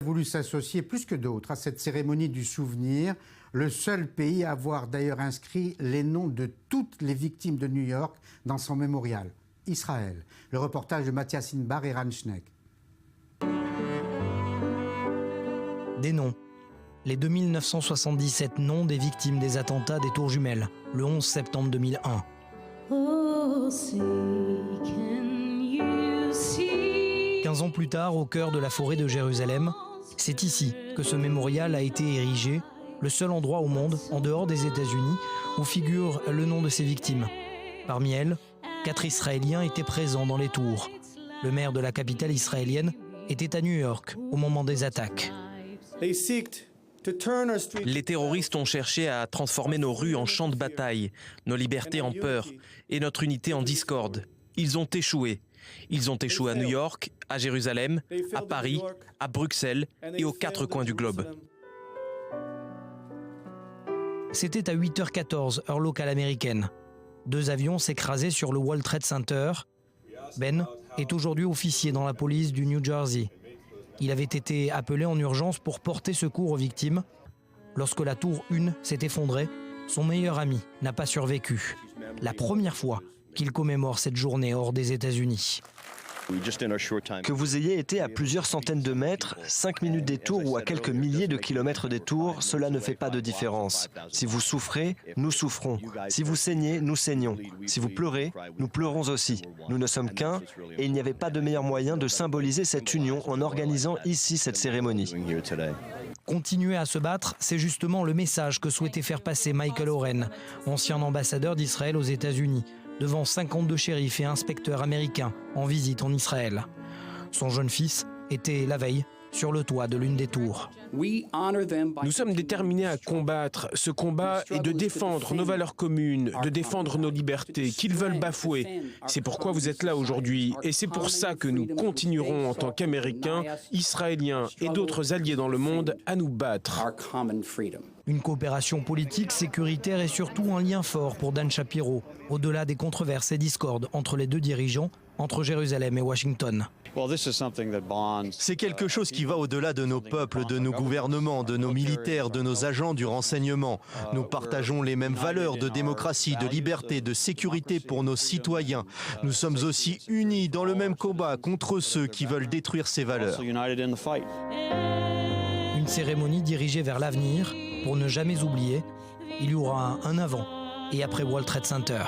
Voulu s'associer plus que d'autres à cette cérémonie du souvenir, le seul pays à avoir d'ailleurs inscrit les noms de toutes les victimes de New York dans son mémorial, Israël. Le reportage de Mathias Inbar et Ran Schneck. Des noms. Les 2977 noms des victimes des attentats des Tours Jumelles, le 11 septembre 2001. 15 ans plus tard, au cœur de la forêt de Jérusalem, c'est ici que ce mémorial a été érigé, le seul endroit au monde, en dehors des États-Unis, où figure le nom de ces victimes. Parmi elles, 4 Israéliens étaient présents dans les tours. Le maire de la capitale israélienne était à New York au moment des attaques. Les terroristes ont cherché à transformer nos rues en champs de bataille, nos libertés en peur et notre unité en discorde. Ils ont échoué. Ils ont échoué à New York, à Jérusalem, à Paris, à Bruxelles et aux 4 coins du globe. C'était à 8h14, heure locale américaine. 2 avions s'écrasaient sur le World Trade Center. Ben est aujourd'hui officier dans la police du New Jersey. Il avait été appelé en urgence pour porter secours aux victimes. Lorsque la tour 1 s'est effondrée, son meilleur ami n'a pas survécu. La première fois qu'il commémore cette journée hors des États-Unis. Que vous ayez été à plusieurs centaines de mètres, 5 minutes des tours ou à quelques milliers de kilomètres des tours, cela ne fait pas de différence. Si vous souffrez, nous souffrons. Si vous saignez, nous saignons. Si vous pleurez, nous pleurons aussi. Nous ne sommes qu'un et il n'y avait pas de meilleur moyen de symboliser cette union en organisant ici cette cérémonie. Continuer à se battre, c'est justement le message que souhaitait faire passer Michael Oren, ancien ambassadeur d'Israël aux États-Unis, devant 52 shérifs et inspecteurs américains en visite en Israël. Son jeune fils était la veille sur le toit de l'une des tours. Nous sommes déterminés à combattre. Ce combat est de défendre nos valeurs communes, de défendre nos libertés, qu'ils veulent bafouer. C'est pourquoi vous êtes là aujourd'hui. Et c'est pour ça que nous continuerons en tant qu'Américains, Israéliens et d'autres alliés dans le monde à nous battre. Une coopération politique, sécuritaire et surtout un lien fort pour Dan Shapiro, au-delà des controverses et discordes entre les 2 dirigeants, entre Jérusalem et Washington. C'est quelque chose qui va au-delà de nos peuples, de nos gouvernements, de nos militaires, de nos agents du renseignement. Nous partageons les mêmes valeurs de démocratie, de liberté, de sécurité pour nos citoyens. Nous sommes aussi unis dans le même combat contre ceux qui veulent détruire ces valeurs. Une cérémonie dirigée vers l'avenir, pour ne jamais oublier, il y aura un avant et après World Trade Center.